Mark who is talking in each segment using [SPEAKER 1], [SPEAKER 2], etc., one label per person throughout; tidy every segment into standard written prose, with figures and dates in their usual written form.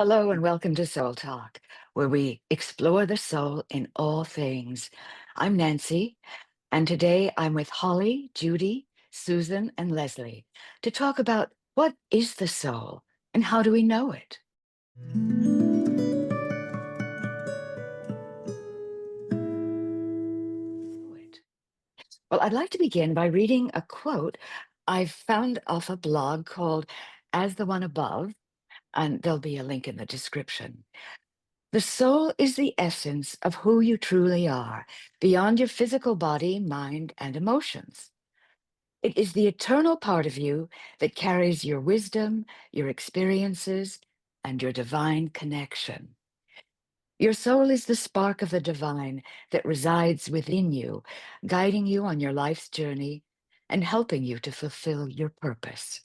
[SPEAKER 1] Hello and welcome to Soul Talk, where we explore the soul in all things. I'm Nancy, and today I'm with Holly, Judy, Susan, and Leslie to talk about what is the soul and how do we know it? Well, I'd like to begin by reading a quote I found off a blog called As the One Above, and there'll be a link in the description. The soul is the essence of who you truly are, beyond your physical body, mind, and emotions. It is the eternal part of you that carries your wisdom, your experiences, and your divine connection. Your soul is the spark of the divine that resides within you, guiding you on your life's journey and helping you to fulfill your purpose.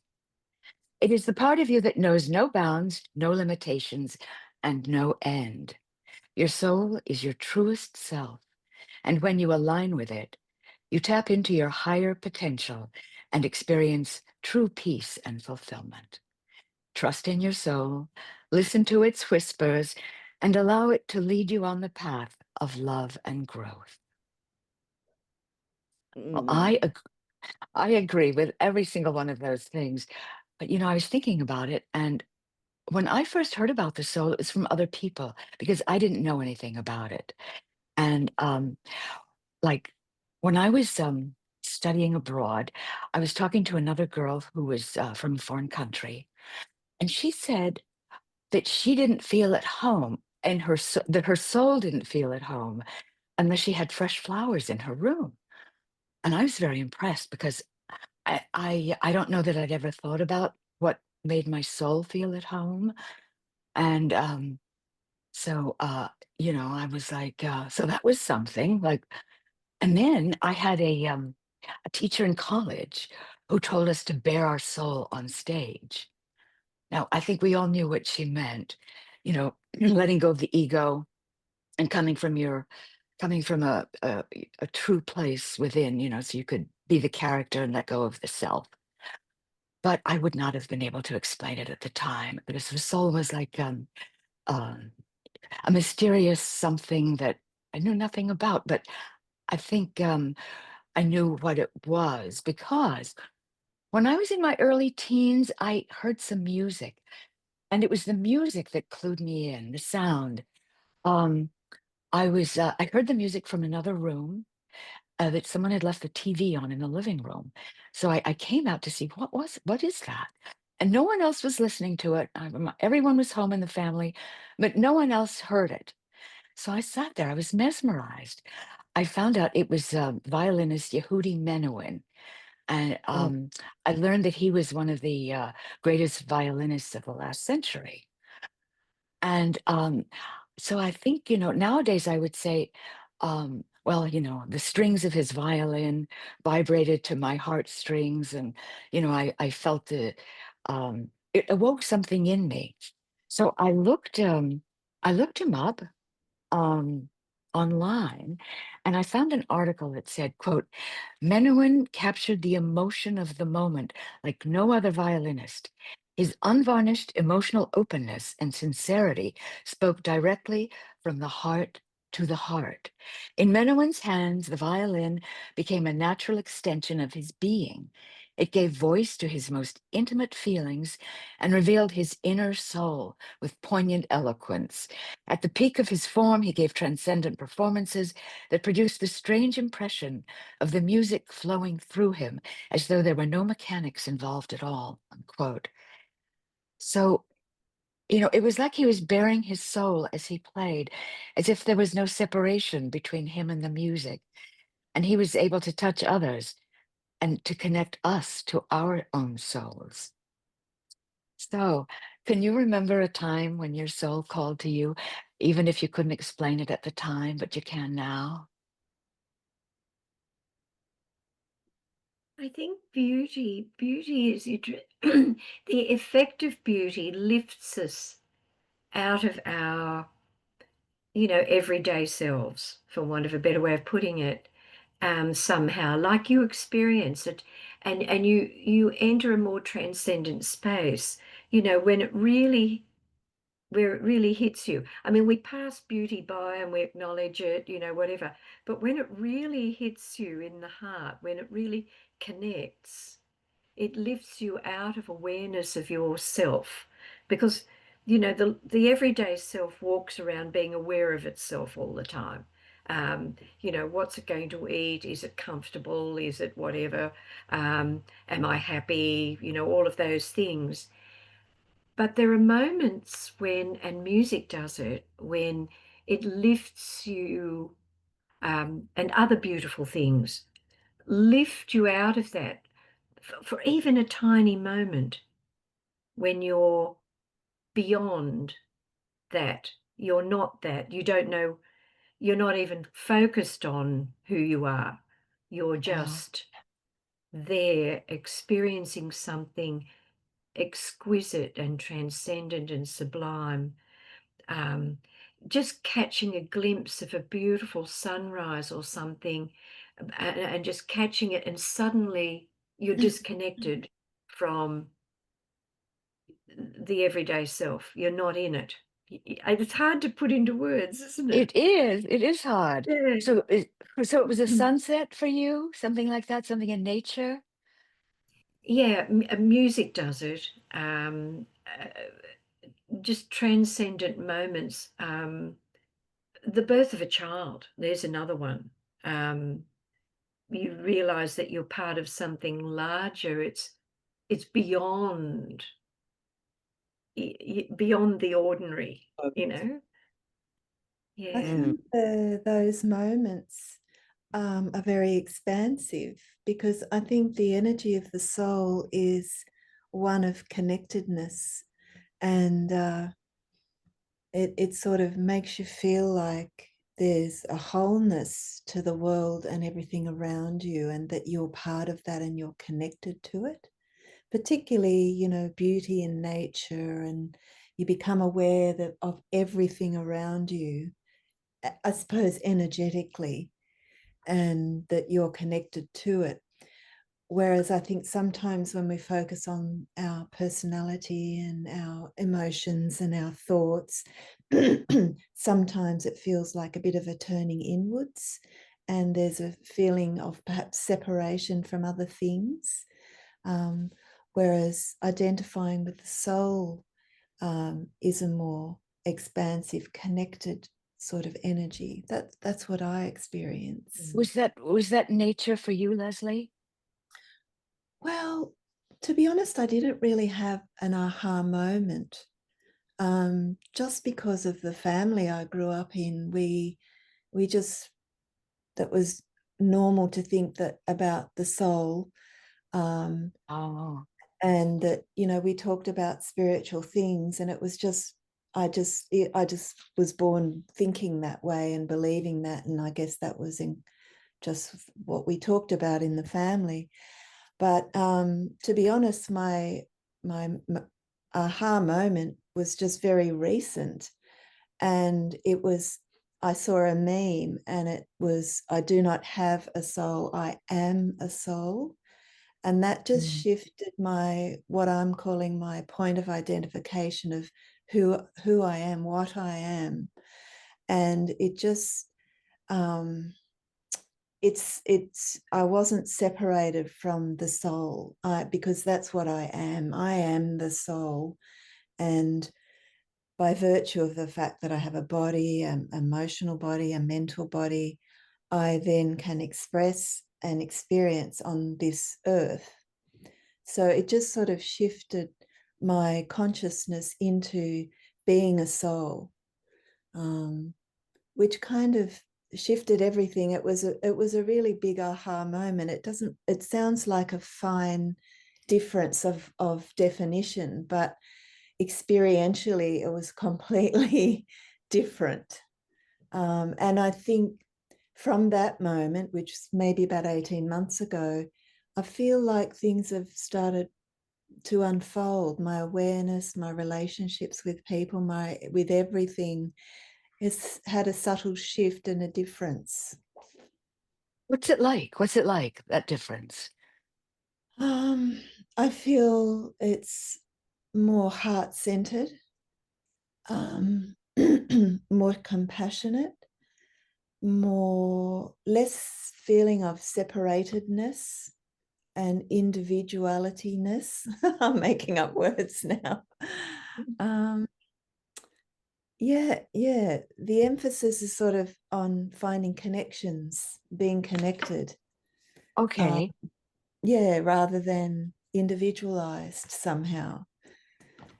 [SPEAKER 1] It is the part of you that knows no bounds, no limitations, and no end. Your soul is your truest self, and when you align with it, you tap into your higher potential and experience true peace and fulfillment. Trust in your soul, listen to its whispers, and allow it to lead you on the path of love and growth. Well,
[SPEAKER 2] Mm.
[SPEAKER 1] I agree with every single one of those things. But I was thinking about it, and when I first heard about the soul, it was from other people because I didn't know anything about it. And like when I was studying abroad, I was talking to another girl who was from a foreign country, and she said that she didn't feel at home and that her soul didn't feel at home unless she had fresh flowers in her room. And I was very impressed because I don't know that I'd ever thought about what made my soul feel at home. And so I was like, so that was something. And then I had a teacher in college who told us to bare our soul on stage. Now, I think we all knew what she meant, letting go of the ego and coming from a true place within, so you could be the character and let go of the self. But I would not have been able to explain it at the time because the soul was like um, a mysterious something that I knew nothing about. But I think I knew what it was because when I was in my early teens, I heard some music, and it was the music that clued me in, the sound. Um, I heard the music from another room that someone had left the TV on in the living room. So I came out to see what is that? And no one else was listening to it. Everyone was home in the family, but no one else heard it. So I sat there. I was mesmerized. I found out it was violinist Yehudi Menuhin. And
[SPEAKER 2] Mm.
[SPEAKER 1] I learned that he was one of the greatest violinists of the last century. And so I think, nowadays I would say, well, the strings of his violin vibrated to my heartstrings, and I felt it awoke something in me. So I looked him up um, online, and I found an article that said, quote, Menuhin captured the emotion of the moment like no other violinist. His unvarnished emotional openness and sincerity spoke directly from the heart to the heart. In Menuhin's hands, the violin became a natural extension of his being. It gave voice to his most intimate feelings and revealed his inner soul with poignant eloquence. At the peak of his form, he gave transcendent performances that produced the strange impression of the music flowing through him as though there were no mechanics involved at all, unquote. So, it was like he was bearing his soul as he played, as if there was no separation between him and the music. And he was able to touch others and to connect us to our own souls. So, can you remember a time when your soul called to you, even if you couldn't explain it at the time, but you can now?
[SPEAKER 2] I think beauty is the effect of beauty lifts us out of our, everyday selves, for want of a better way of putting it, somehow, like you experience it, and you enter a more transcendent space, when it really where it really hits you. I mean, we pass beauty by and we acknowledge it, whatever. But when it really hits you in the heart, when it really connects, it lifts you out of awareness of yourself because the everyday self walks around being aware of itself all the time. What's it going to eat? Is it comfortable? Is it whatever? Am I happy? All of those things. But there are moments when, and music does it, when it lifts you, and other beautiful things lift you out of that for even a tiny moment when you're beyond that. You're not that. You don't know, you're not even focused on who you are. You're
[SPEAKER 1] Yeah.
[SPEAKER 2] just there experiencing something exquisite and transcendent and sublime. um, just catching a glimpse of a beautiful sunrise or something, and just catching it, and suddenly you're disconnected from the everyday self. You're not in it. It's hard to put into words, isn't it?
[SPEAKER 1] It is hard.
[SPEAKER 2] Yeah.
[SPEAKER 1] So it was a sunset for you? Something like that? Something in nature?
[SPEAKER 2] Yeah, music does it. Just transcendent moments. The birth of a child, there's another one. Um, you realize that you're part of something larger. It's beyond beyond the ordinary, you know?
[SPEAKER 3] I
[SPEAKER 2] Yeah.
[SPEAKER 1] Mm.
[SPEAKER 3] think those moments are very expansive because I think the energy of the soul is one of connectedness, and it sort of makes you feel like there's a wholeness to the world and everything around you, and that you're part of that and you're connected to it. Particularly, beauty in nature, and you become aware of everything around you, I suppose, energetically, and that you're connected to it. Whereas I think sometimes when we focus on our personality and our emotions and our thoughts, sometimes it feels like a bit of a turning inwards, and there's a feeling of perhaps separation from other things. Um, Whereas identifying with the soul is a more expansive, connected sort of energy. That's what I experience.
[SPEAKER 2] Mm.
[SPEAKER 1] Was that nature for you, Leslie?
[SPEAKER 3] Well, to be honest, I didn't really have an aha moment. Just because of the family I grew up in, we just that was normal to think that about the soul, um,
[SPEAKER 1] Oh.
[SPEAKER 3] and that we talked about spiritual things, and it was just I just was born thinking that way and believing that, and I guess that was in just what we talked about in the family. But to be honest, my aha moment was just very recent, and it was I saw a meme, and it was, "I do not have a soul, I am a soul." And that just
[SPEAKER 1] Mm.
[SPEAKER 3] shifted my what I'm calling my point of identification of who I am, what I am. And it just um it's I wasn't separated from the soul, because that's what I am. I am the soul. And by virtue of the fact that I have a body, an emotional body, a mental body, I then can express and experience on this earth. So it just sort of shifted my consciousness into being a soul, um, which kind of shifted everything. It was a really big aha moment. It sounds like a fine difference of definition, but experientially it was completely different. And I think from that moment, which is maybe about 18 months ago, I feel like things have started to unfold. My awareness, my relationships with people, my with everything has had a subtle shift and a difference.
[SPEAKER 1] What's it like? What's it like, that difference?
[SPEAKER 3] Um, I feel it's more heart centered. more compassionate, less feeling of separatedness and individualityness. I'm making up words now. Um, yeah. The emphasis is sort of on finding connections, being connected.
[SPEAKER 1] Okay.
[SPEAKER 3] Yeah, rather than individualized somehow.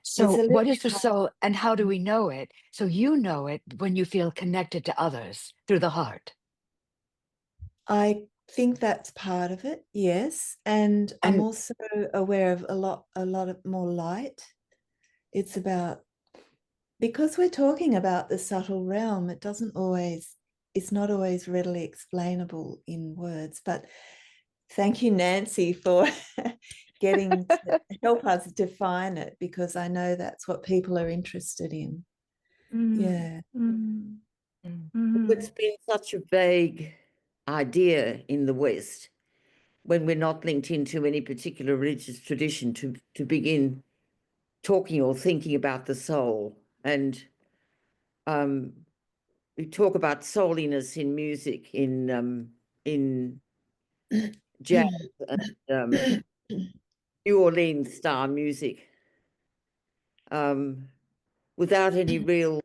[SPEAKER 3] It's
[SPEAKER 1] So
[SPEAKER 3] a little
[SPEAKER 1] what is
[SPEAKER 3] bit
[SPEAKER 1] the soul and how do we know it? So you know it when you feel connected to others through the heart.
[SPEAKER 3] I think that's part of it, yes. And I'm
[SPEAKER 1] And
[SPEAKER 3] also aware of a lot of more light. It's about, because we're talking about the subtle realm, it's not always readily explainable in words. But thank you, Nancy, for getting to help us define it, because I know that's what people are interested in.
[SPEAKER 2] Mm,
[SPEAKER 3] Yeah.
[SPEAKER 2] mm,
[SPEAKER 1] mm,
[SPEAKER 4] It's
[SPEAKER 2] mm,
[SPEAKER 4] been such a vague idea in the West when we're not linked into any particular religious tradition to begin talking or thinking about the soul. And we talk about souliness in music, in jazz and New Orleans style music, um, without any real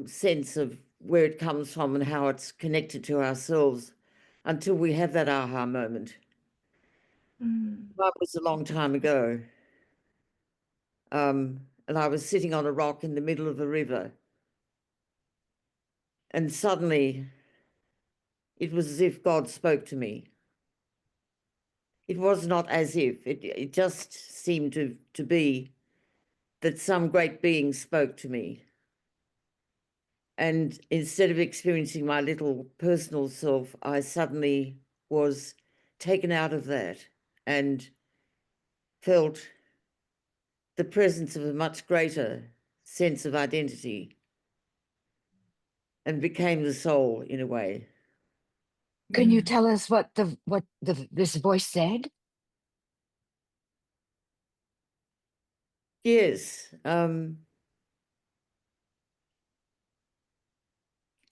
[SPEAKER 4] sense of where it comes from and how it's connected to ourselves until we have that aha moment.
[SPEAKER 2] mm,
[SPEAKER 4] That was a long time ago. And I was sitting on a rock in the middle of a river, and suddenly it was as if God spoke to me. It was not as if, it just seemed to be that some great being spoke to me. And instead of experiencing my little personal self, I suddenly was taken out of that and felt the presence of a much greater sense of identity and became the soul in a way.
[SPEAKER 1] can you
[SPEAKER 2] mm,
[SPEAKER 1] tell us what this voice said?
[SPEAKER 4] Yes,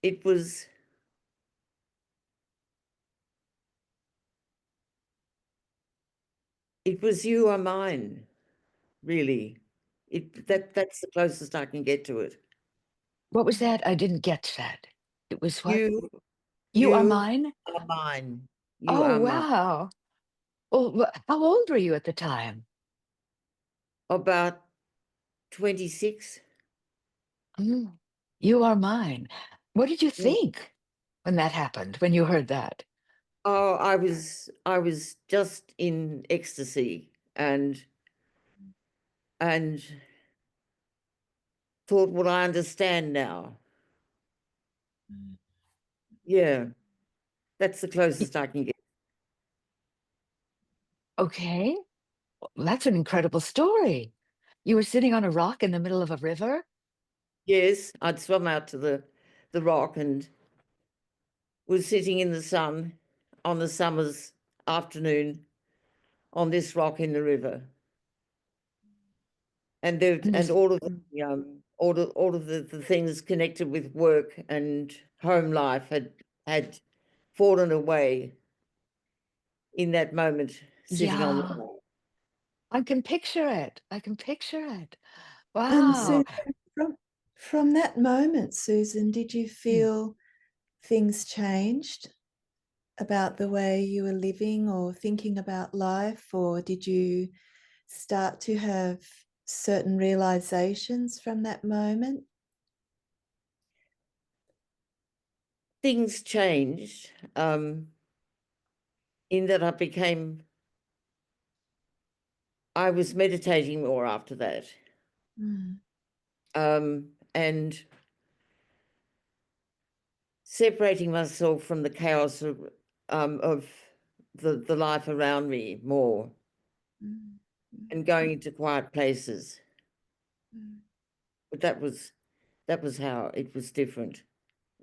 [SPEAKER 4] it was you are mine, really. That's the closest I can get to it.
[SPEAKER 1] What was that? I didn't get that. It was what?
[SPEAKER 4] You
[SPEAKER 1] You are
[SPEAKER 4] you
[SPEAKER 1] mine?
[SPEAKER 4] are mine. You
[SPEAKER 1] Oh,
[SPEAKER 4] are mine.
[SPEAKER 1] wow. Well, how old were you at the time?
[SPEAKER 4] About 26.
[SPEAKER 1] Mm, you are mine. What did you
[SPEAKER 4] Mm.
[SPEAKER 1] think when that happened, when you heard that?
[SPEAKER 4] Oh, I was just in ecstasy and thought, well, I understand now. Yeah, that's the
[SPEAKER 1] Y-
[SPEAKER 4] closest I can get.
[SPEAKER 1] Okay, well, that's an incredible story. You were sitting on a rock in the middle of a river?
[SPEAKER 4] Yes, I'd swum out to the rock and was sitting in the sun on the summer's afternoon on this rock in the river. And there
[SPEAKER 1] And
[SPEAKER 4] and
[SPEAKER 1] this,
[SPEAKER 4] all of the things connected with work and home life had fallen away in that moment sitting on the
[SPEAKER 1] yeah,
[SPEAKER 4] rock.
[SPEAKER 1] I can picture it. I can picture it.
[SPEAKER 3] And
[SPEAKER 1] Wow.
[SPEAKER 3] Susan, from that moment, Susan, did you
[SPEAKER 1] Mm.
[SPEAKER 3] feel things changed about the way you were living or thinking about life, or did you start to have certain realizations from that moment?
[SPEAKER 4] Things changed, in that I was meditating more after that,
[SPEAKER 3] Mm,
[SPEAKER 4] and separating myself from the chaos of the life around me more,
[SPEAKER 3] mm,
[SPEAKER 4] and going into quiet places.
[SPEAKER 3] mm,
[SPEAKER 4] But that was how it was different.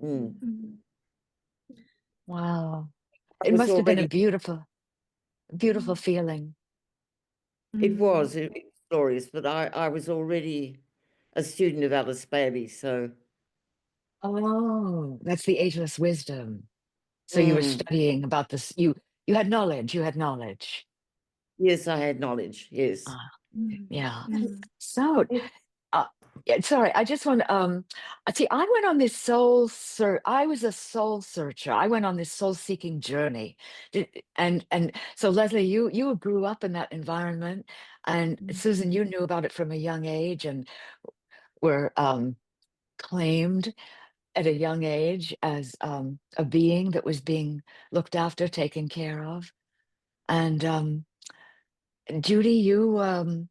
[SPEAKER 4] Mm.
[SPEAKER 3] mm,
[SPEAKER 2] mm,
[SPEAKER 1] Wow.
[SPEAKER 4] I
[SPEAKER 1] It
[SPEAKER 4] was
[SPEAKER 1] must have been a
[SPEAKER 4] already.
[SPEAKER 1] beautiful, beautiful
[SPEAKER 3] mm,
[SPEAKER 1] feeling.
[SPEAKER 4] It
[SPEAKER 2] mm,
[SPEAKER 4] was glorious, but I was already a student of Alice Bailey. So,
[SPEAKER 1] Oh, that's the ageless wisdom. So you were
[SPEAKER 4] mm,
[SPEAKER 1] studying about this. You had knowledge. You had knowledge.
[SPEAKER 4] yes, I had knowledge. Yes.
[SPEAKER 1] Ah,
[SPEAKER 2] Mm,
[SPEAKER 1] yeah.
[SPEAKER 2] mm.
[SPEAKER 1] So,
[SPEAKER 3] It's
[SPEAKER 1] uh, yeah, sorry, I just want to see. I went on this soul search. I was a soul searcher. I went on this soul seeking journey. And so Leslie, you grew up in that environment, and Susan, you knew about it from a young age, and were claimed at a young age as a being that was being looked after, taken care of. And Judy, you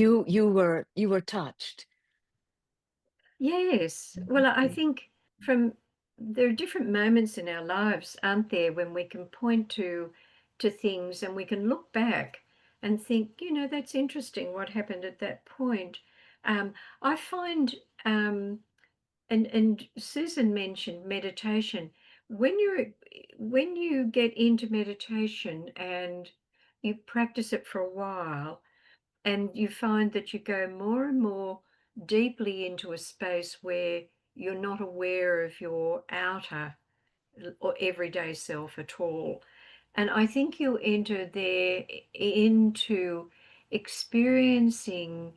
[SPEAKER 1] were touched.
[SPEAKER 2] Yes. Well, I think from there are different moments in our lives, aren't there, when we can point to things and we can look back and think, that's interesting what happened at that point. I find and Susan mentioned meditation. When you get into meditation and you practice it for a while, and you find that you go more and more deeply into a space where you're not aware of your outer or everyday self at all. And I think you enter there into experiencing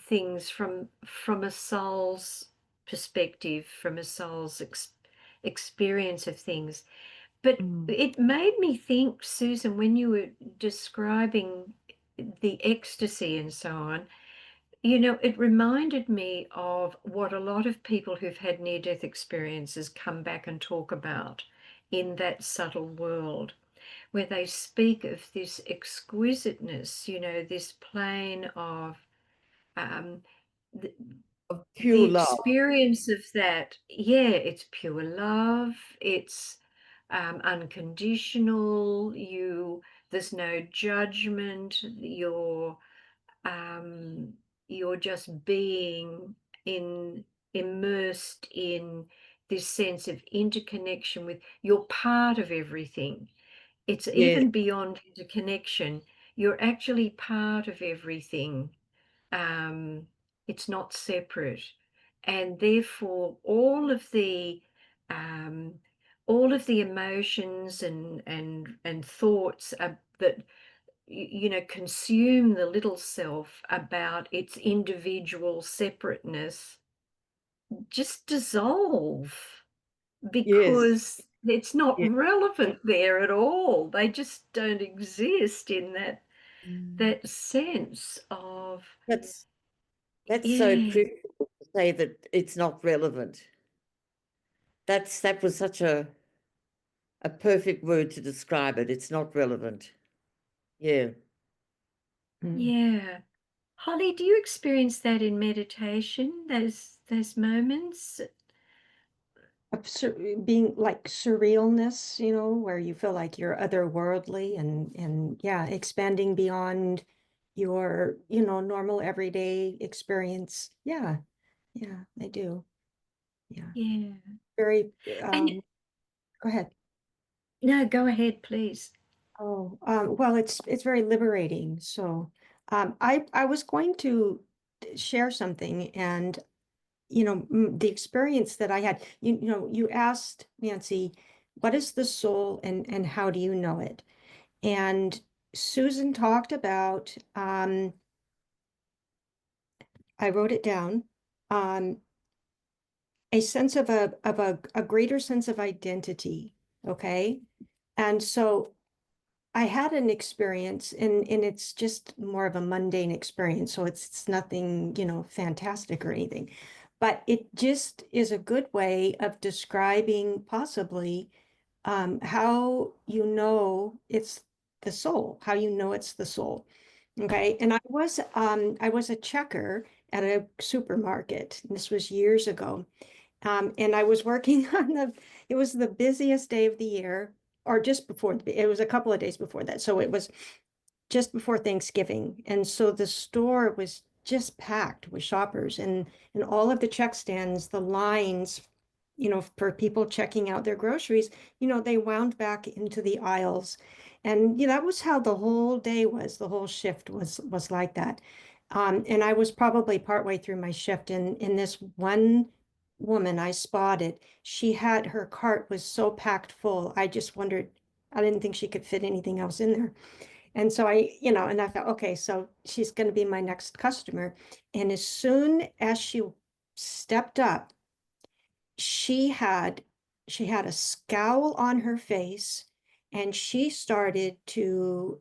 [SPEAKER 2] things from a soul's perspective, from a soul's experience of things. But
[SPEAKER 1] Mm,
[SPEAKER 2] it made me think, Susan, when you were describing the ecstasy and so on, it reminded me of what a lot of people who've had near-death experiences come back and talk about in that subtle world, where they speak of this exquisiteness, this plane of um, the,
[SPEAKER 4] Of
[SPEAKER 2] the
[SPEAKER 4] pure love.
[SPEAKER 2] experience of that. Yeah, it's pure love. It's unconditional. There's no judgment. You're just being in immersed in this sense of interconnection with you're part of everything. It's
[SPEAKER 4] Yes,
[SPEAKER 2] even beyond interconnection. You're actually part of everything. um, it's not separate, and therefore um, all of the emotions and thoughts that consume the little self about its individual separateness just dissolve
[SPEAKER 4] yes,
[SPEAKER 2] because it's not
[SPEAKER 4] yes.
[SPEAKER 2] relevant there at all. They just don't exist in that
[SPEAKER 3] mm,
[SPEAKER 2] that sense of
[SPEAKER 4] That's that's so
[SPEAKER 2] yeah.
[SPEAKER 4] critical to say that it's not relevant. That was such a perfect word to describe it. It's not relevant. Yeah.
[SPEAKER 3] mm.
[SPEAKER 2] Yeah. Holly, do you experience that in meditation, those moments?
[SPEAKER 5] Being like surrealness, where you feel like you're otherworldly and yeah, expanding beyond your, normal everyday experience. Yeah, yeah, I do. Yeah.
[SPEAKER 2] Yeah.
[SPEAKER 5] Very,
[SPEAKER 2] And
[SPEAKER 5] go ahead.
[SPEAKER 2] no, go ahead, please.
[SPEAKER 5] Oh, well, it's very liberating. So, I was going to share something, and the experience that I had. You asked Nancy, what is the soul, and how do you know it? And Susan talked about. I wrote it down. Um, a sense of a greater sense of identity. Okay, and so I had an experience, and it's just more of a mundane experience, so it's nothing, fantastic or anything. But it just is a good way of describing possibly how you know it's the soul, how you know it's the soul. Okay. And I was a checker at a supermarket. This was years ago. And I was working it was the busiest day of the year, or just before, it was a couple of days before that. So it was just before Thanksgiving. And so the store was just packed with shoppers, and all of the check stands, the lines, for people checking out their groceries, they wound back into the aisles. And that was how the whole day was. The whole shift was like that. And I was probably partway through my shift, and in this one woman I spotted, she had her cart was so packed full. I just wondered, I didn't think she could fit anything else in there. And so and I thought, okay, so she's going to be my next customer. And as soon as she stepped up, she had she had a scowl on her face, and she started to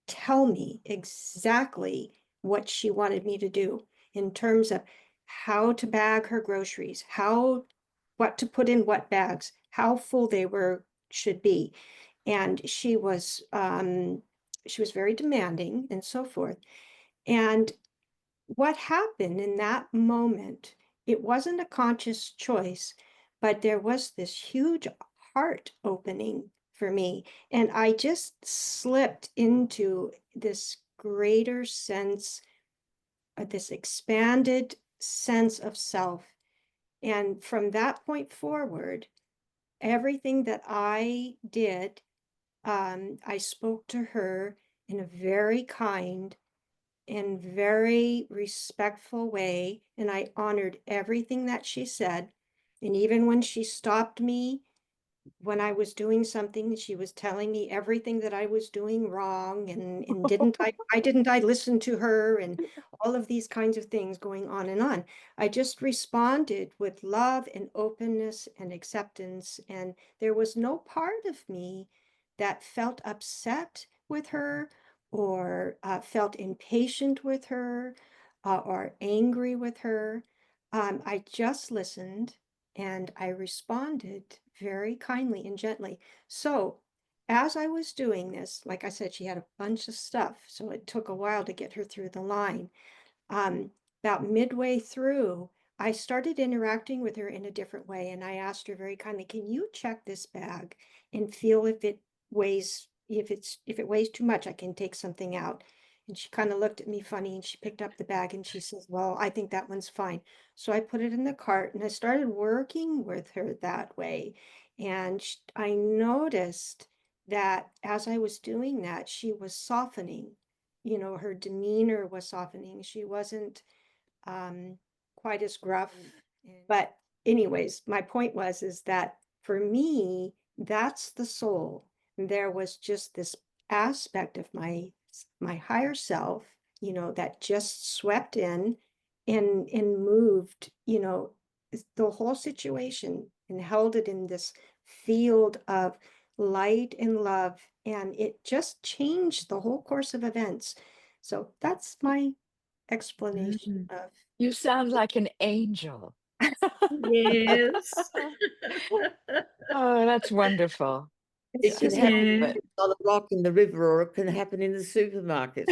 [SPEAKER 5] tell me exactly what she wanted me to do in terms of how to bag her groceries, what to put in what bags, how full they were should be. And she was very demanding and so forth. And what happened in that moment, it wasn't a conscious choice, but there was this huge heart opening for me. And I just slipped into this greater sense, this expanded sense of self. And from that point forward, everything that I did, I spoke to her in a very kind in very respectful way, and I honored everything that she said. And even when she stopped me when I was doing something, she was telling me everything that I was doing wrong, and didn't I listen to her, and all of these kinds of things going on and on. I just responded with love and openness and acceptance, and there was no part of me that felt upset with her or felt impatient with her or angry with her. I just listened and I responded very kindly and gently. So, as I was doing this, like I said, she had a bunch of stuff, so it took a while to get her through the line. About midway through, I started interacting with her in a different way, and I asked her very kindly, "Can you check this bag and feel if it weighs, if it weighs too much, I can take something out." And she kind of looked at me funny, and she picked up the bag and she says, "Well, I think that one's fine." So I put it in the cart and I started working with her that way. And I noticed that as I was doing that, she was softening. Her demeanor was softening. She wasn't um, quite as gruff. But anyways, my point was is that for me, that's the soul. There was just this aspect of my higher self, that just swept in and moved, the whole situation and held it in this field of light and love. And it just changed the whole course of events. So that's my explanation
[SPEAKER 3] Mm.
[SPEAKER 5] of
[SPEAKER 1] You sound like an angel.
[SPEAKER 2] Yes.
[SPEAKER 1] Oh, that's wonderful.
[SPEAKER 4] It
[SPEAKER 5] it's
[SPEAKER 4] can
[SPEAKER 5] just
[SPEAKER 4] happen
[SPEAKER 1] But
[SPEAKER 2] Yeah.
[SPEAKER 4] on a rock in the river, or it can happen in the supermarket.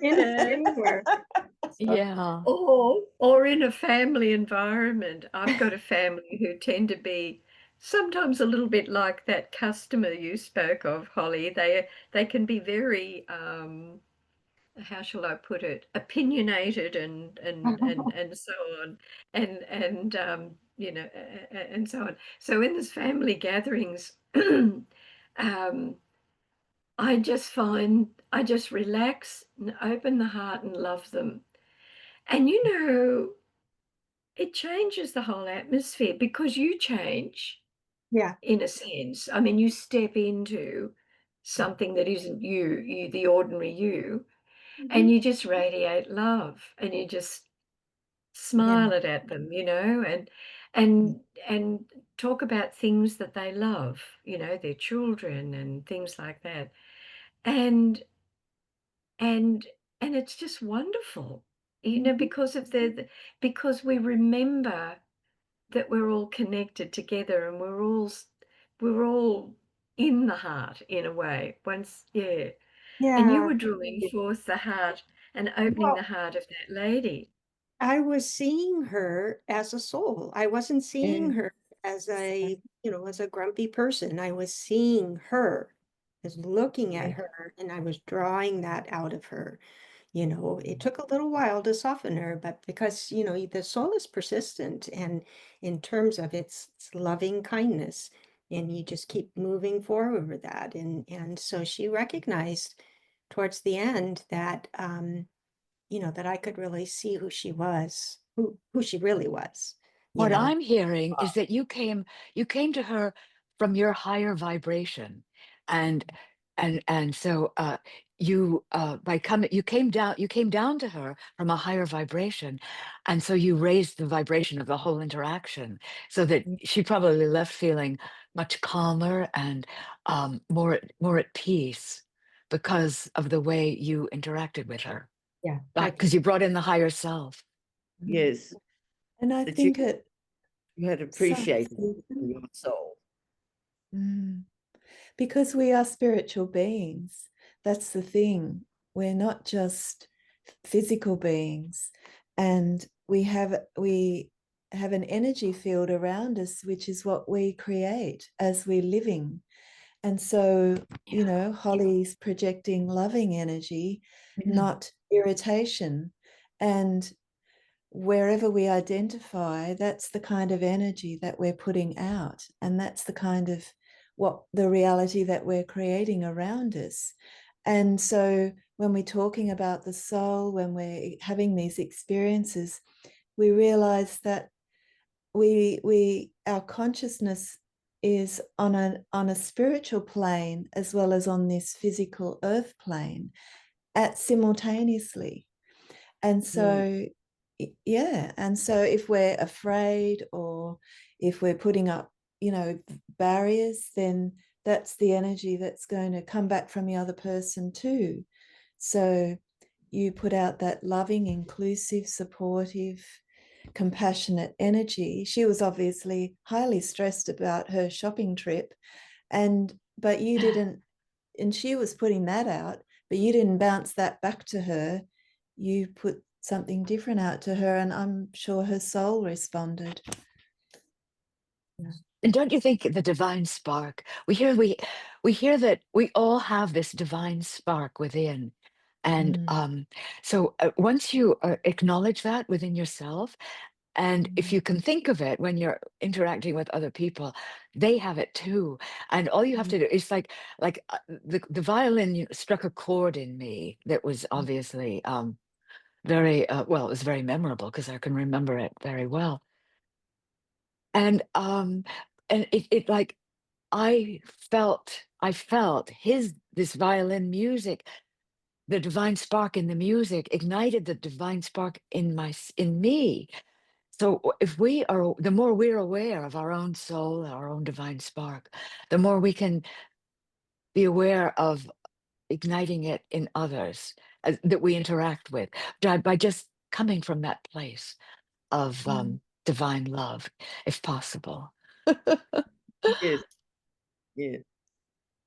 [SPEAKER 5] anywhere. So,
[SPEAKER 1] yeah.
[SPEAKER 2] Or in a family environment. I've got a family who tend to be sometimes a little bit like that customer you spoke of, Holly. They can be very how shall I put it, opinionated and so on, and so on. So in this family gatherings, um, I just relax and open the heart and love them. And it changes the whole atmosphere because you change
[SPEAKER 5] yeah.
[SPEAKER 2] in a sense. I mean, you step into something that isn't you, the ordinary you, and
[SPEAKER 5] Mhm.
[SPEAKER 2] you just radiate love and you just
[SPEAKER 3] Yeah.
[SPEAKER 2] smile it at them, and talk about things that they love, their children and things like that. And and and it's just wonderful,
[SPEAKER 5] Mhm.
[SPEAKER 2] because of because we remember that we're all connected together and we're all in the heart in a way. Once, yeah. And you
[SPEAKER 5] Yeah.
[SPEAKER 2] were drawing forth the heart and opening the
[SPEAKER 5] Well,
[SPEAKER 2] heart of that lady.
[SPEAKER 5] I was seeing her as a soul. I wasn't seeing
[SPEAKER 2] Yeah.
[SPEAKER 5] her as as a grumpy person. I was seeing her, as looking at
[SPEAKER 2] Yeah.
[SPEAKER 5] her, and I was drawing that out of her. It took a little while to soften her, but because, the soul is persistent and in terms of its loving kindness, and you just keep moving forward with that. And so she recognized towards the end that you know, that I could really see who she was, who she really was, you
[SPEAKER 1] What
[SPEAKER 5] know.
[SPEAKER 1] I'm hearing is that you came to her from your higher vibration, and so you by coming you came down to her from a higher vibration, and so you raised the vibration of the whole interaction, so that she probably left feeling much calmer and more at peace because of the way you interacted with her,
[SPEAKER 5] Yeah, I
[SPEAKER 1] because you brought in the higher self.
[SPEAKER 4] Yes,
[SPEAKER 3] And I
[SPEAKER 4] that you,
[SPEAKER 3] think it
[SPEAKER 4] you had
[SPEAKER 3] some
[SPEAKER 4] appreciated in your soul.
[SPEAKER 3] Mm. Because we are spiritual beings. That's the thing. We're not just physical beings, and we have an energy field around us, which is what we create as we're living. And so,
[SPEAKER 1] Yeah.
[SPEAKER 3] Holly's projecting loving energy,
[SPEAKER 1] Mhm.
[SPEAKER 3] not irritation. And wherever we identify, that's the kind of energy that we're putting out. And that's the kind of what the reality that we're creating around us. And so when we're talking about the soul, when we're having these experiences, we realize that our consciousness is on a spiritual plane as well as on this physical earth plane at simultaneously. And so, yeah. And so if we're afraid or if we're putting up, barriers, then that's the energy that's going to come back from the other person too. So you put out that loving, inclusive, supportive, compassionate energy. She was obviously highly stressed about her shopping trip, but you didn't, and she was putting that out, but you didn't bounce that back to her. You put something different out to her, and I'm sure her soul responded.
[SPEAKER 1] And don't you think the divine spark? We hear that we all have this divine spark within, and
[SPEAKER 3] Mm.
[SPEAKER 1] so once you acknowledge that within yourself, and if
[SPEAKER 3] Mm.
[SPEAKER 1] you can think of it when you're interacting with other people, they have it too. And all you have to do is like the violin struck a chord in me that was obviously very well. It was very memorable because I can remember it very well. And it like I felt his this violin music, the divine spark in the music ignited the divine spark in me. So if we are, the more we're aware of our own soul, our own divine spark, the more we can be aware of igniting it in others that we interact with, by just coming from that place of
[SPEAKER 3] Mm.
[SPEAKER 1] divine love, if possible.
[SPEAKER 4] Yes, yes.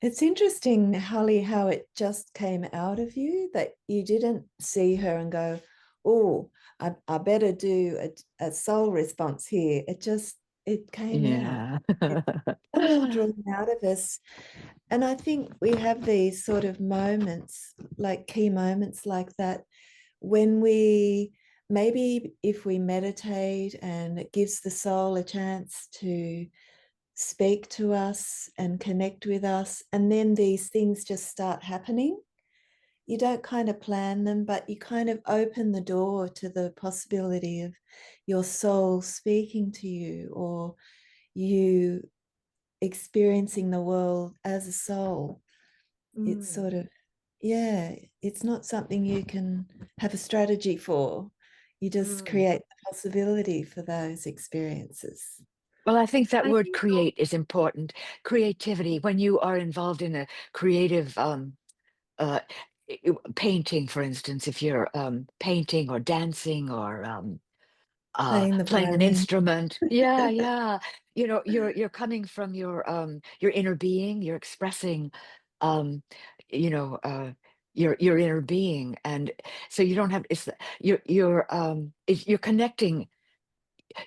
[SPEAKER 3] It's interesting, Holly, how it just came out of you, that you didn't see her and go, oh, I better do a soul response here. It came out.
[SPEAKER 1] Yeah.
[SPEAKER 3] It's drawn out of us. And I think we have these sort of moments, like key moments like that, when we maybe if we meditate and it gives the soul a chance to speak to us and connect with us, and then these things just start happening. You don't kind of plan them, but you kind of open the door to the possibility of your soul speaking to you, or you experiencing the world as a soul. It's sort of, yeah, it's not something you can have a strategy for. You just create the possibility for those experiences.
[SPEAKER 1] Well, I think that
[SPEAKER 2] I
[SPEAKER 1] word
[SPEAKER 2] think
[SPEAKER 1] create is important. Creativity, when you are involved in a creative uh, painting, for instance, if you're painting or dancing or
[SPEAKER 3] Playing the
[SPEAKER 1] playing an
[SPEAKER 3] violin.
[SPEAKER 1] instrument. Yeah, yeah. You're coming from your inner being. You're expressing, um, you know, your inner being, and so you don't have. You're connecting.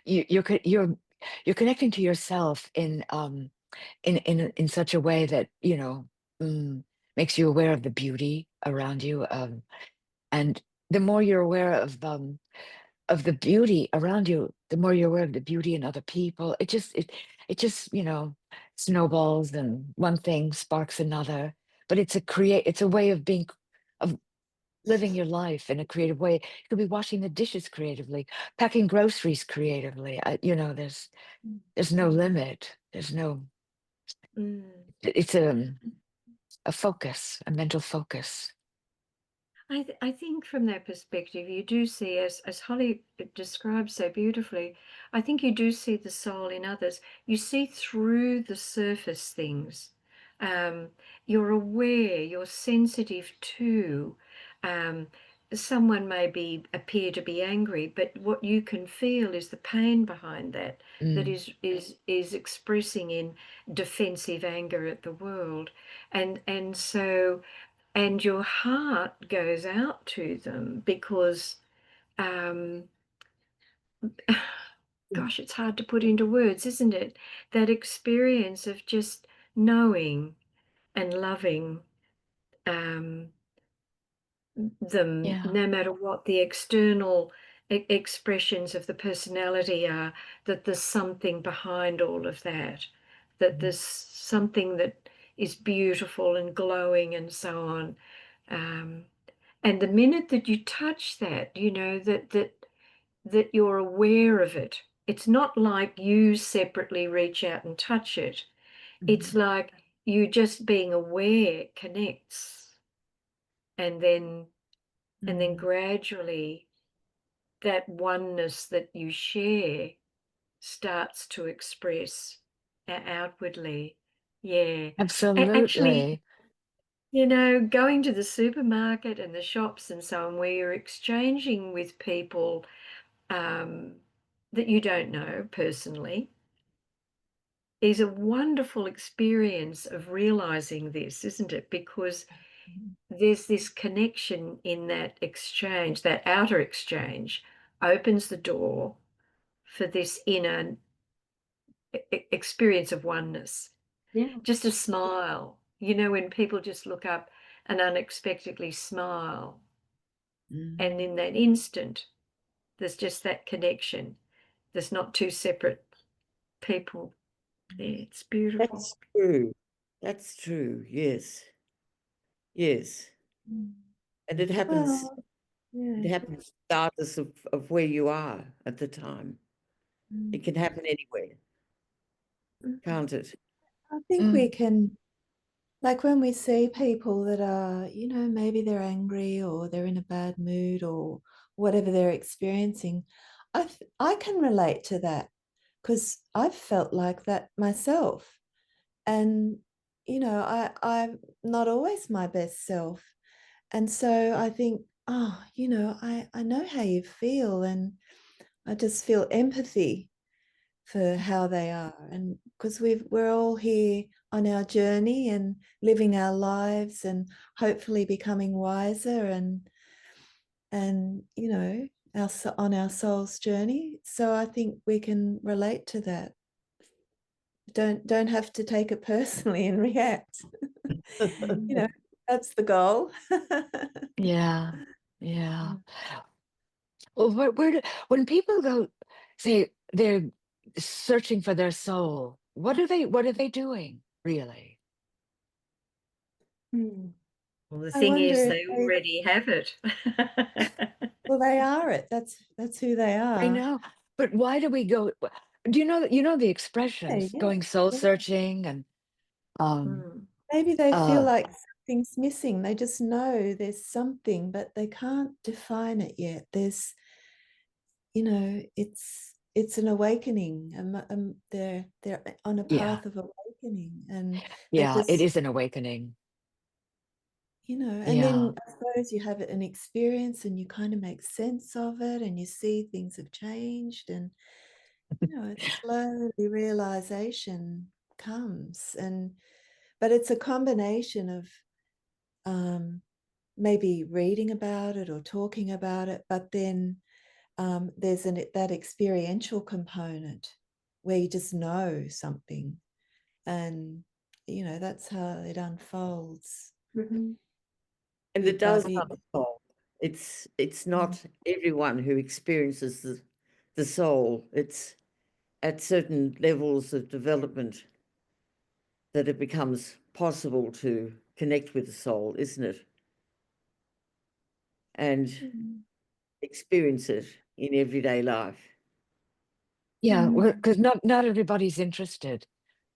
[SPEAKER 1] You're connecting to yourself in such a way that mm, makes you aware of the beauty around you. And the more you're aware of the beauty around you, the more you're aware of the beauty in other people. It just snowballs, and one thing sparks another. But it's a way of being, of living your life in a creative way. You could be washing the dishes creatively, packing groceries creatively. There's no limit. There's no.
[SPEAKER 2] Mm.
[SPEAKER 1] It's a focus, a mental focus.
[SPEAKER 2] I think from that perspective, you do see, as Holly describes so beautifully, I think you do see the soul in others. You see through the surface things. Um, you're aware, you're sensitive to. Um, Someone may appear to be angry, but what you can feel is the pain behind that, that
[SPEAKER 1] Mm,
[SPEAKER 2] is expressing in defensive anger at the world, and so and your heart goes out to them because um, gosh, it's hard to put into words, isn't it? That experience of just knowing and loving um, them,
[SPEAKER 1] yeah.
[SPEAKER 2] no matter what the external expressions of the personality are, that there's something behind all of that, that there's something that is beautiful and glowing and so on. Um, And the minute that you touch that, that you're aware of it. It's not like you separately reach out and touch it. It's like you just being aware connects, and then gradually that oneness that you share starts to express outwardly. Yeah. Actually,
[SPEAKER 1] Absolutely.
[SPEAKER 2] going to the supermarket and the shops and so on, where you're exchanging with people um, that you don't know personally, is a wonderful experience of realizing this, isn't it? Because there's this connection in that exchange, that outer exchange opens the door for this inner experience of oneness.
[SPEAKER 5] Yeah.
[SPEAKER 2] Just a smile, when people just look up and unexpectedly smile. And in that instant, there's just that connection. There's not two separate people there. It's beautiful.
[SPEAKER 4] That's true. That's true. Yes. Yes. And it happens,
[SPEAKER 3] Well,
[SPEAKER 4] it
[SPEAKER 3] yeah.
[SPEAKER 4] happens regardless of where you are at the time. It can happen anywhere, can't it?
[SPEAKER 3] I think we
[SPEAKER 1] Mm,
[SPEAKER 3] can, like when we see people that are, maybe they're angry or they're in a bad mood or whatever they're experiencing, I can relate to that because I've felt like that myself. And, I'm not always my best self. And so I think, oh, I know how you feel, and I just feel empathy for how they are. And because we're all here on our journey and living our lives and hopefully becoming wiser and on our soul's journey. So I think we can relate to that. Don't have to take it personally and react. That's the goal.
[SPEAKER 1] yeah. Yeah. Well, when people go say they're searching for their soul, what are they doing really?
[SPEAKER 5] Mm.
[SPEAKER 2] Well, the
[SPEAKER 3] I
[SPEAKER 2] thing
[SPEAKER 3] wonder
[SPEAKER 2] is,
[SPEAKER 3] if
[SPEAKER 2] they
[SPEAKER 3] they,
[SPEAKER 2] already have it.
[SPEAKER 3] well, they are it. That's who they
[SPEAKER 1] I
[SPEAKER 3] are.
[SPEAKER 1] know, but why do we go? Do you know the
[SPEAKER 3] Yeah,
[SPEAKER 1] expressions
[SPEAKER 3] yeah,
[SPEAKER 1] going soul
[SPEAKER 3] yeah.
[SPEAKER 1] searching and um
[SPEAKER 2] Mm.
[SPEAKER 3] Maybe they feel
[SPEAKER 1] uh
[SPEAKER 3] like something's missing. They just know there's something, but they can't define it yet. It's an awakening. They're on a
[SPEAKER 1] yeah,
[SPEAKER 3] path of awakening, and they
[SPEAKER 1] yeah, it
[SPEAKER 3] just,
[SPEAKER 1] is an awakening.
[SPEAKER 3] and
[SPEAKER 1] Yeah.
[SPEAKER 3] then I suppose you have an experience, and you kind of make sense of it, and you see things have changed, and it's slowly realization comes, but it's a combination of um, maybe reading about it or talking about it, but then there's that experiential component where you just know something, and that's how it unfolds.
[SPEAKER 5] Mhm.
[SPEAKER 4] And
[SPEAKER 3] Your
[SPEAKER 4] it does
[SPEAKER 3] body.
[SPEAKER 4] unfold. It's not everyone who experiences the soul. It's at certain levels of development that it becomes possible to connect with the soul, isn't it? and experience it in everyday life.
[SPEAKER 1] Yeah, because not everybody's interested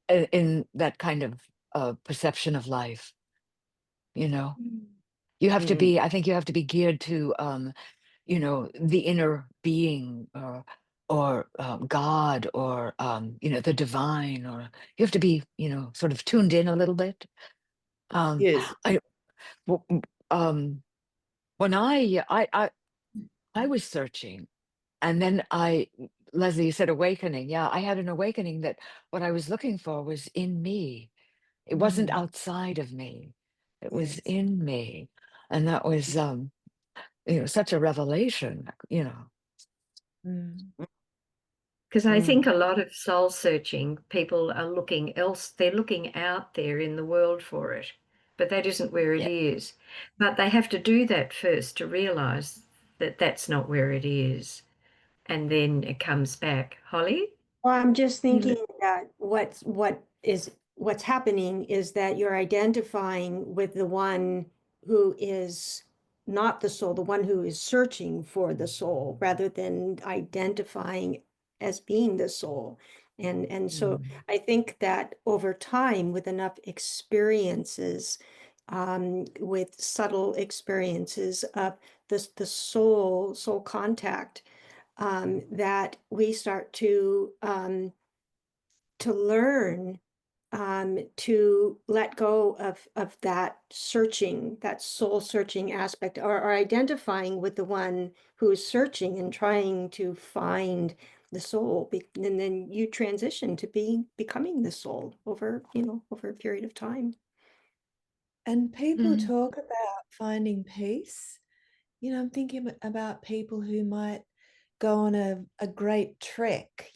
[SPEAKER 1] in that kind of perception of life, you know. You have to
[SPEAKER 4] Mm.
[SPEAKER 1] be, I think you have to be geared to, the inner being or God or, the divine, or you have to be, sort of tuned in a little bit. Um,
[SPEAKER 4] Yes.
[SPEAKER 1] I, w- w- um, when I was searching, and then Leslie, you said awakening. Yeah, I had an awakening that what I was looking for was in me. It wasn't outside of me. It was
[SPEAKER 3] Yes.
[SPEAKER 1] in me. And that was, such a revelation,
[SPEAKER 3] Mm.
[SPEAKER 2] Because I
[SPEAKER 4] Mm.
[SPEAKER 2] think a lot of soul searching, people are they're looking out there in the world for it, but that isn't where it
[SPEAKER 1] Yeah.
[SPEAKER 2] is. But they have to do that first to realize that that's not where it is. And then it comes back. Holly?
[SPEAKER 5] Well, I'm just
[SPEAKER 2] You
[SPEAKER 5] thinking that what's happening is that you're identifying with the one who is not the soul, the one who is searching for the soul, rather than identifying as being the soul. And so I think that over time, with enough experiences, with subtle experiences of the soul contact, that we start to learn, to let go of that searching, that soul searching aspect, or identifying with the one who is searching and trying to find the soul. And then you transition to becoming the soul over, over a period of time.
[SPEAKER 3] And people
[SPEAKER 1] Mm.
[SPEAKER 3] talk about finding peace. I'm thinking about people who might go on a great trek,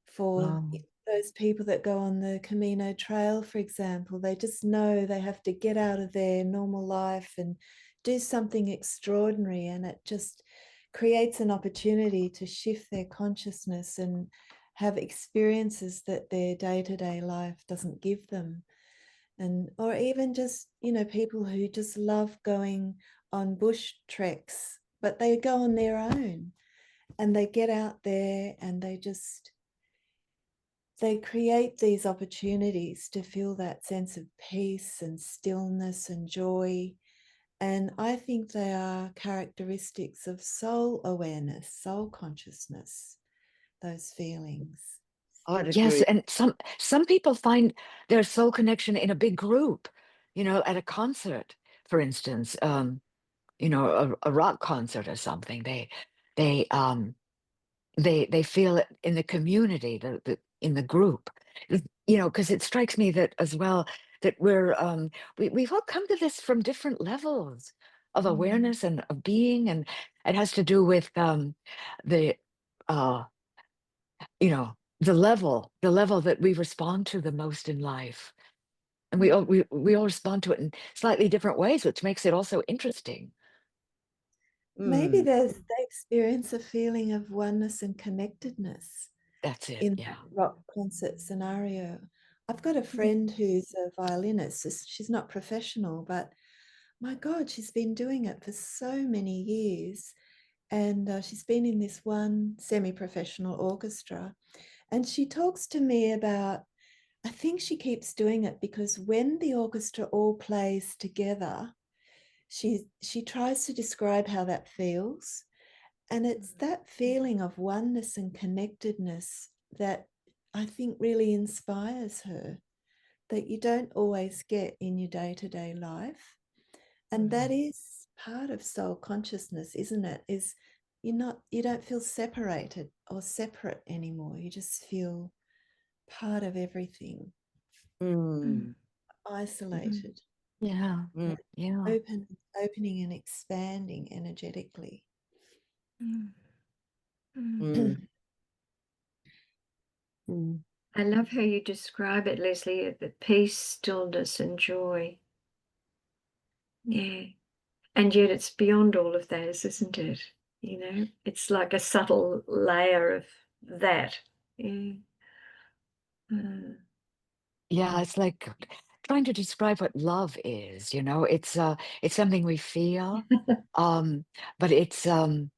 [SPEAKER 3] for
[SPEAKER 1] Um,
[SPEAKER 3] those people that go on the Camino Trail, for example. They just know they have to get out of their normal life and do something extraordinary, and it just creates an opportunity to shift their consciousness and have experiences that their day-to-day life doesn't give them. And or even just people who just love going on bush treks, but they go on their own and they get out there and they create these opportunities to feel that sense of peace and stillness and joy. And I think they are characteristics of soul awareness, soul consciousness, those feelings.
[SPEAKER 4] I'd
[SPEAKER 1] yes,
[SPEAKER 4] agree.
[SPEAKER 1] and some people find their soul connection in a big group, at a concert, for instance, a rock concert or something. They um they feel it in the community, in the group. Because it strikes me that as well, that we've all come to this from different levels of awareness and of being, and it has to do with the uh the level that we respond to the most in life. And we all respond to it in slightly different ways, which makes it also interesting.
[SPEAKER 3] Maybe
[SPEAKER 4] Mm.
[SPEAKER 3] they experience a feeling of oneness and connectedness
[SPEAKER 1] That's it.
[SPEAKER 3] in
[SPEAKER 1] Yeah.
[SPEAKER 3] that rock concert scenario. I've got a friend who's a violinist. She's not professional, but my God, she's been doing it for so many years. And she's been in this one semi-professional orchestra. And she talks to me about, I think she keeps doing it because when the orchestra all plays together, she tries to describe how that feels. And it's that feeling of oneness and connectedness that I think really inspires her, that you don't always get in your day-to-day life. And that is part of soul consciousness, isn't it? Is you don't feel separated or separate anymore. You just feel part of everything,
[SPEAKER 4] Mm.
[SPEAKER 3] isolated,
[SPEAKER 1] Yeah.
[SPEAKER 4] Mm.
[SPEAKER 1] Yeah.
[SPEAKER 3] opening and expanding energetically.
[SPEAKER 4] Mm.
[SPEAKER 1] Mm.
[SPEAKER 2] I love how you describe it, Leslie, the peace, stillness, and joy. Yeah. And yet it's beyond all of those, isn't it? It's like a subtle layer of that. Yeah.
[SPEAKER 1] Yeah, it's like trying to describe what love is, you know, it's something we feel, um, but it's a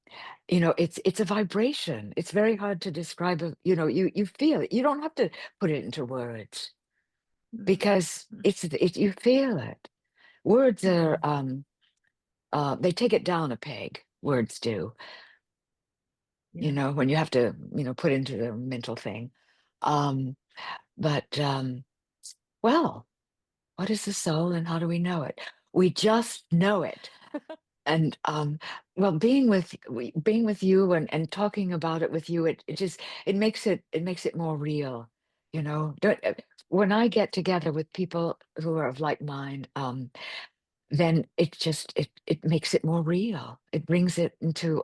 [SPEAKER 1] vibration. It's very hard to describe, you feel it. You don't have to put it into words because you feel it. Words are, they take it down a peg, words do,
[SPEAKER 2] Yeah.
[SPEAKER 1] when you have to, put into the mental thing. Um, but well, what is the soul and how do we know it? We just know it. And well, being with you and talking about it with you, it just it makes it more real, when I get together with people who are of like mind, then it makes it more real. It brings it into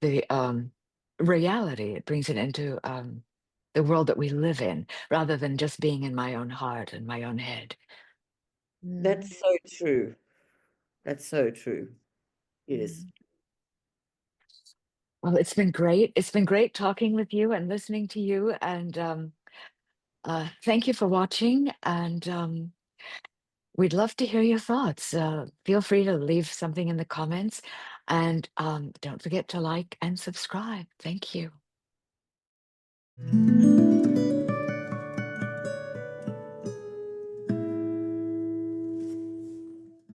[SPEAKER 1] the reality. It brings it into the world that we live in, rather than just being in my own heart and my own head.
[SPEAKER 4] That's so true. That's so true. Yes.
[SPEAKER 1] Well, it's been great. It's been great talking with you and listening to you. And thank you for watching. And we'd love to hear your thoughts. Feel free to leave something in the comments. And don't forget to like and subscribe. Thank you.